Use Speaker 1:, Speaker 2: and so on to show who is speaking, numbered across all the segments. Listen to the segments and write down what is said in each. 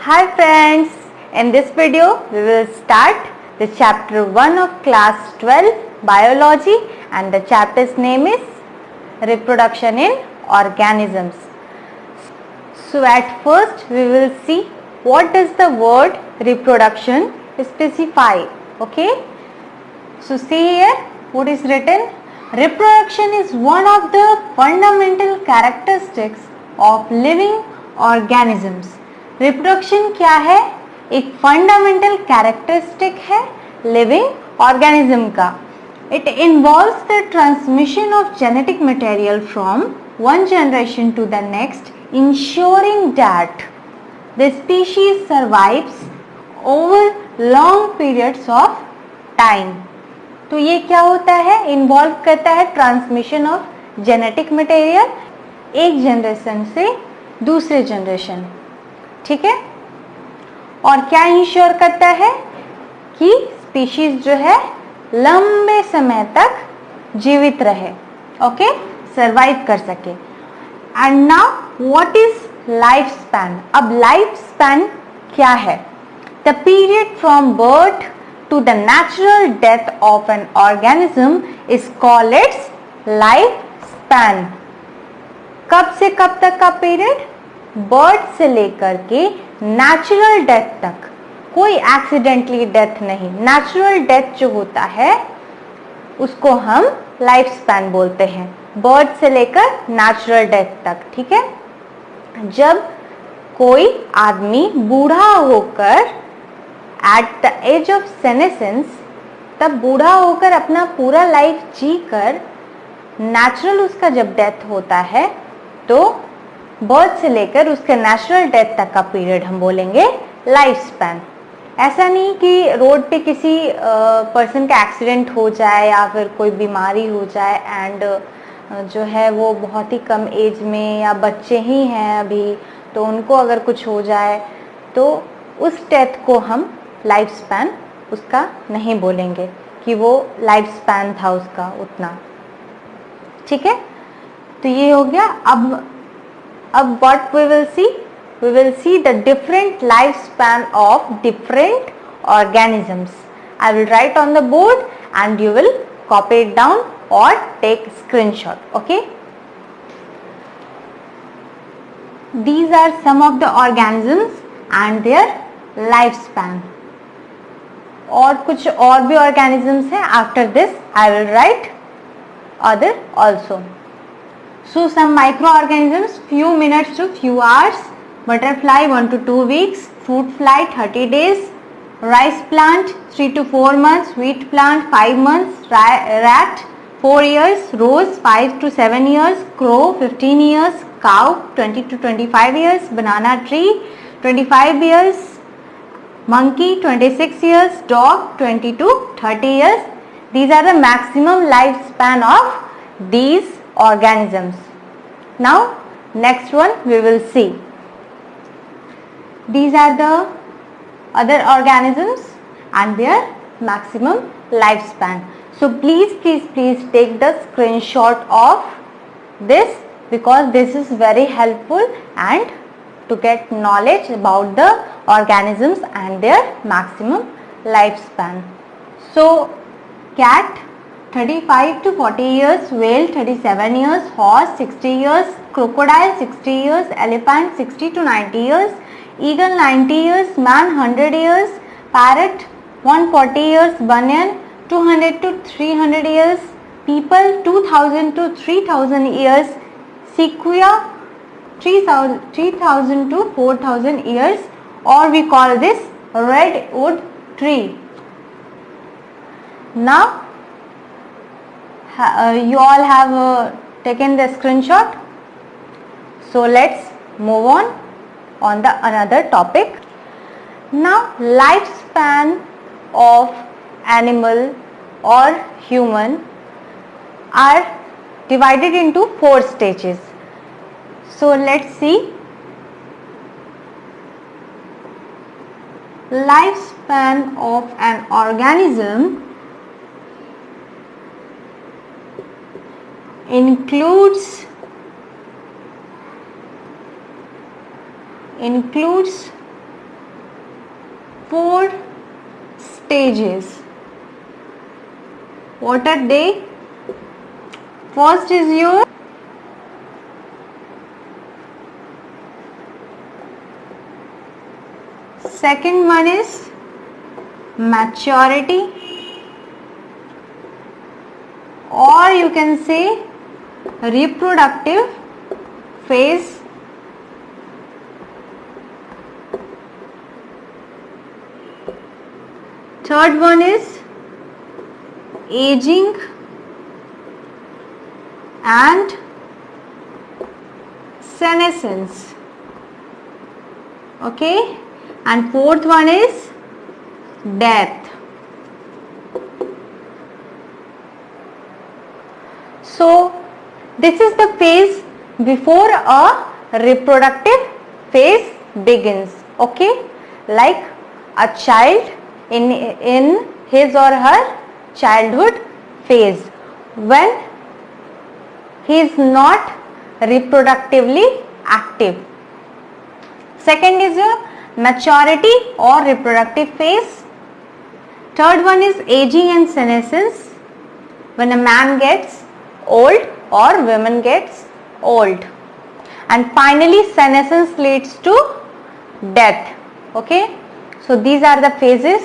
Speaker 1: Hi friends, in this video we will start the chapter 1 of class 12 biology and the chapter's name is reproduction in organisms. So at first we will see what does the word reproduction specify. Okay, so see here what is written. Reproduction is one of the fundamental characteristics of living organisms. Reproduction क्या है? एक fundamental characteristic है living organism का. It involves the transmission of genetic material from one generation to the next, ensuring that the species survives over long periods of time. तो ये क्या होता है? इन्वॉल्व करता है ट्रांसमिशन ऑफ जेनेटिक मटेरियल एक जनरेशन से दूसरे जनरेशन. ठीक है, और क्या इंश्योर करता है कि स्पीशीज जो है लंबे समय तक जीवित रहे, ओके, सरवाइव कर सके. And now what is life span? अब लाइफ स्पैन क्या है? The period from birth to the natural death of an organism is called its life span. कब से कब तक का पीरियड? बर्थ से लेकर के नेचुरल डेथ तक. कोई एक्सीडेंटली डेथ नहीं, नेचुरल डेथ जो होता है उसको हम लाइफ स्पैन बोलते हैं, बर्थ से लेकर नेचुरल डेथ तक. ठीक है, जब कोई आदमी बूढ़ा होकर at the age of senescence, तब बूढ़ा होकर अपना पूरा लाइफ जी कर नेचुरल उसका जब डेथ होता है तो बर्थ से लेकर उसके नेचुरल डेथ तक का पीरियड हम बोलेंगे लाइफ स्पैन. ऐसा नहीं कि रोड पे किसी पर्सन का एक्सीडेंट हो जाए या फिर कोई बीमारी हो जाए एंड जो है वो बहुत ही कम एज में या बच्चे ही हैं अभी, तो उनको अगर कुछ हो जाए तो उस डेथ को हम लाइफ स्पैन उसका नहीं बोलेंगे कि वो लाइफ स्पैन था उसका उतना. ठीक है, तो ये हो गया. अब what we will see? We will see the different lifespan of different organisms. I will write on the board and you will copy it down or take screenshot. Okay? These are some of the organisms and their lifespan. और कुछ और भी organisms हैं. After this I will write other also. So some microorganisms, few minutes to few hours, butterfly 1 to 2 weeks, fruit fly 30 days, rice plant 3 to 4 months, wheat plant 5 months, rat 4 years, rose 5 to 7 years, crow 15 years, cow 20 to 25 years, banana tree 25 years, monkey 26 years, dog 20 to 30 years. These are the maximum lifespan of these organisms. Now next one we will see. These are the other organisms and their maximum lifespan. So please take the screenshot of this because this is very helpful and to get knowledge about the organisms and their maximum lifespan. So cat 35 to 40 years, whale 37 years, horse 60 years, crocodile 60 years, elephant 60 to 90 years, eagle 90 years, man 100 years, parrot 140 years, banyan 200 to 300 years, people 2000 to 3000 years, sequoia 3000 to 4000 years, or we call this redwood tree. Now you all have taken the screenshot, so let's move on the another topic. Now lifespan of animal or human are divided into 4 stages. So let's see. Lifespan of an organism includes 4 stages. What are they? First is your second one is maturity, or you can say reproductive phase. Third one is aging and senescence. Okay, and fourth one is death. So this is the phase before a reproductive phase begins. Okay, like a child in his or her childhood phase, when he is not reproductively active. Second is your maturity or reproductive phase. Third one is aging and senescence, when a man gets old or woman gets old. And finally senescence leads to death. Okay, so these are the phases.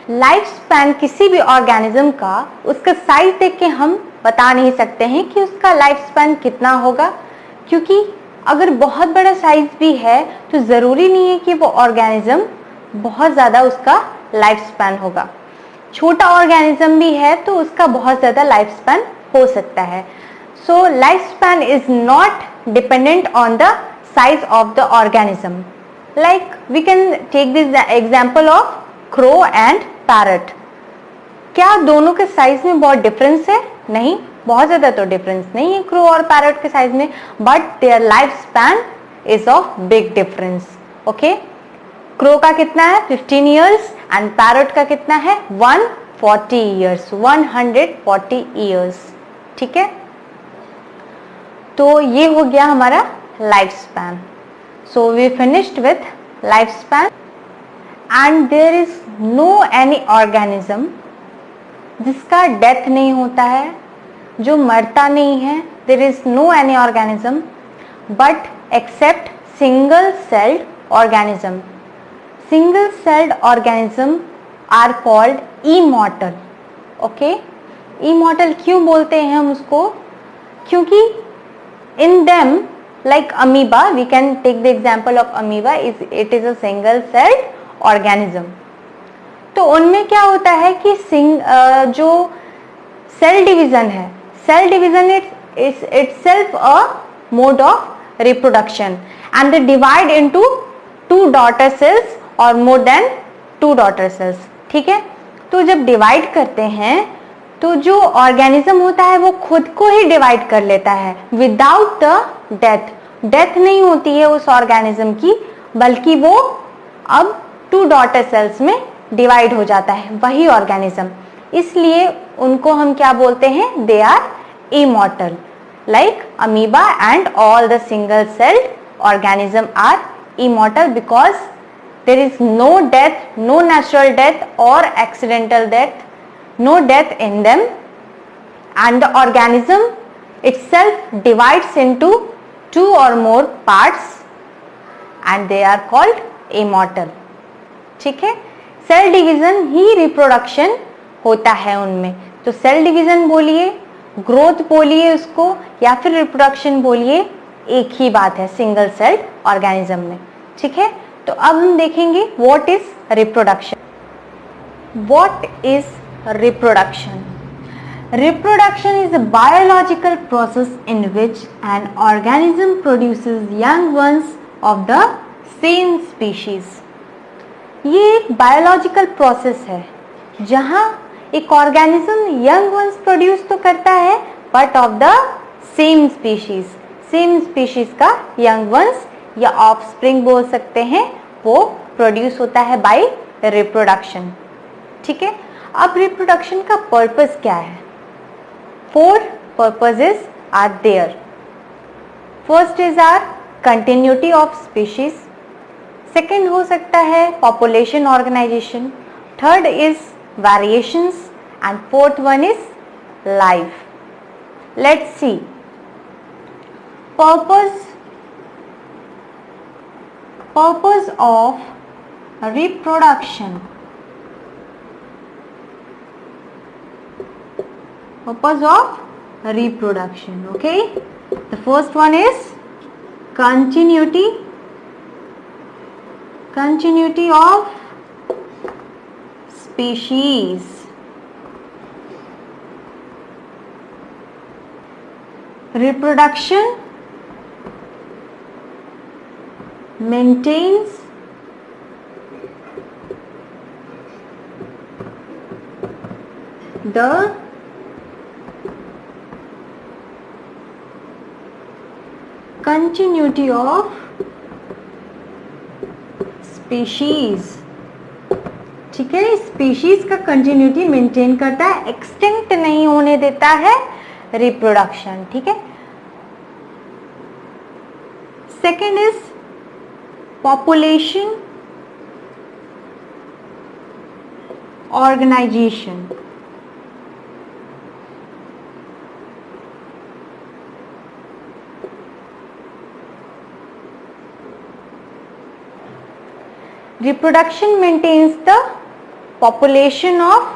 Speaker 1: Life span किसी भी organism का उसका size देख के हम बता नहीं सकते हैं कि उसका लाइफ स्पैन कितना होगा, क्योंकि अगर बहुत बड़ा साइज भी है तो ज़रूरी नहीं है कि वो ऑर्गेनिज्म बहुत ज़्यादा उसका लाइफ स्पैन होगा. छोटा ऑर्गेनिज्म भी है तो उसका बहुत ज़्यादा लाइफ स्पैन हो सकता है. So life span is not dependent on the size of the organism. Like we can take this example of crow and parrot. क्या दोनों के साइज में बहुत डिफरेंस है? नहीं, बहुत ज्यादा तो डिफरेंस नहीं है क्रो और पैरट के साइज में, but their life span is of big difference. Okay, crow का कितना है 15 इयर्स एंड पैरट का कितना है 140 इयर्स, 140 इयर्स. ठीक है, तो ये हो गया हमारा life span. So we finished with life span. And there is no any organism जिसका डेथ नहीं होता है, जो मरता नहीं है. There is no any organism but except single celled organism. Single celled organism are called immortal. Okay, immortal क्यों बोलते हैं हम उसको? क्योंकि in them, like amoeba, we can take the example of amoeba, it is a single celled organism. तो उनमें क्या होता है कि जो सेल डिवीजन है, cell division is itself a mode of reproduction and they divide into 2 daughter cells or more than 2 daughter cells. ठीक है, तो जब डिवाइड करते हैं तो जो ऑर्गेनिज्म होता है वो खुद को ही डिवाइड कर लेता है विदाउट द डेथ. डेथ नहीं होती है उस ऑर्गेनिज्म की, बल्कि वो अब 2 डॉटर सेल्स में डिवाइड हो जाता है वही ऑर्गेनिज्म. इसलिए उनको हम क्या बोलते हैं? They are immortal. Like amoeba and all the single celled organism are immortal because there is no death, no natural death और accidental death, no death in them, and the organism itself divides into 2 or more parts and they are called immortal. ठीक है, cell division ही reproduction होता है उनमें. तो cell division बोलिए, growth बोलिए उसको, या फिर रिप्रोडक्शन बोलिए, एक ही बात है सिंगल सेल्ड ऑर्गेनिज्म में. ठीक है, तो अब हम देखेंगे what is reproduction. What is reproduction? Reproduction is a biological process in which an organism produces young ones of the same species. ये एक biological process है जहाँ एक organism young ones produce तो करता है but of the same species. Same species का young ones या offspring बोल सकते हैं, वो produce होता है by reproduction. ठीक है, अब रिप्रोडक्शन का पर्पस क्या है? 4 purposes are there. First is our continuity of species. Second हो सकता है population organisation, third is variations and fourth one is life. Let's see purpose of reproduction. Purpose of reproduction. Okay, the first one is continuity of species. Reproduction maintains the continuity of species. ठीक है, species का continuity maintain करता है, extinct नहीं होने देता है reproduction. ठीक है. Second is population organization. Reproduction maintains the population of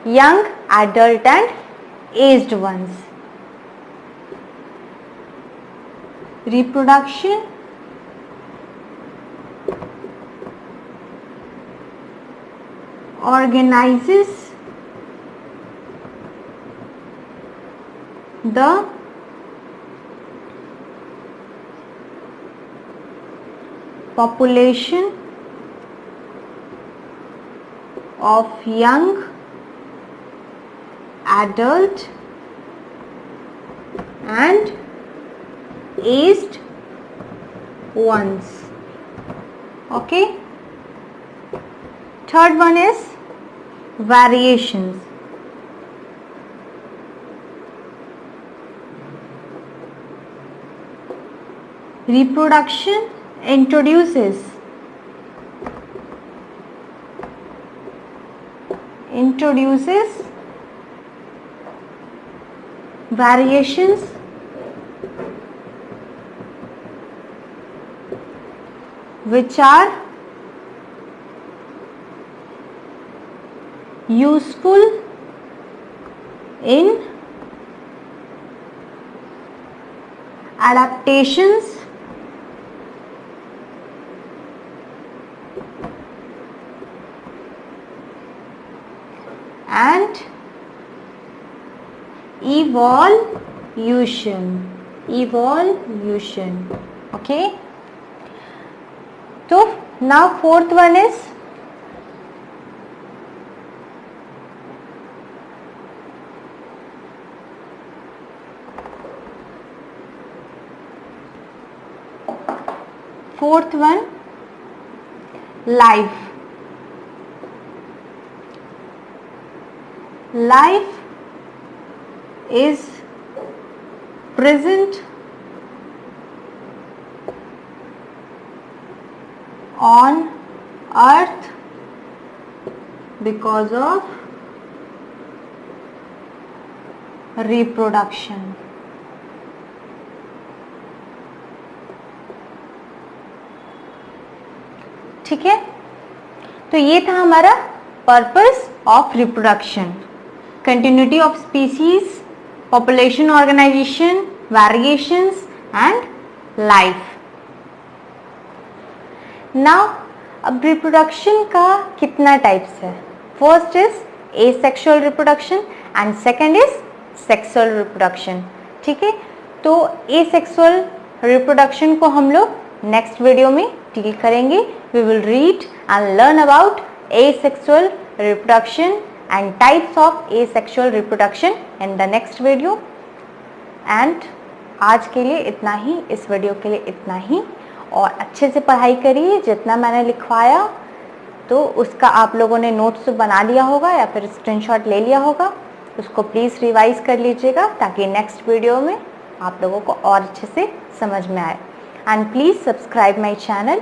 Speaker 1: young, adult and aged ones. Reproduction organizes the population of young, adult and aged ones. Okay. Third one is variations. Reproduction introduces variations which are useful in adaptations and evolution. Okay. So now fourth one is life. Life is present on earth because of reproduction. ठीक है, तो ये था हमारा purpose of reproduction. Continuity of species, population organisation, variations and life. Now अब reproduction का कितना types है. First is asexual reproduction and second is sexual reproduction. ठीक है, तो एसेक्सुअल रिप्रोडक्शन को हम लोग नेक्स्ट वीडियो में डील करेंगे. We will read and learn about asexual reproduction and types of asexual reproduction in the next video. And आज के लिए इतना ही, इस वीडियो के लिए इतना ही. और अच्छे से पढ़ाई करिए. जितना मैंने लिखवाया तो उसका आप लोगों ने नोट्स बना लिया होगा या फिर स्क्रीनशॉट ले लिया होगा. उसको प्लीज़ रिवाइज कर लीजिएगा ताकि नेक्स्ट वीडियो में आप लोगों को और अच्छे से समझ में आए. And please subscribe my channel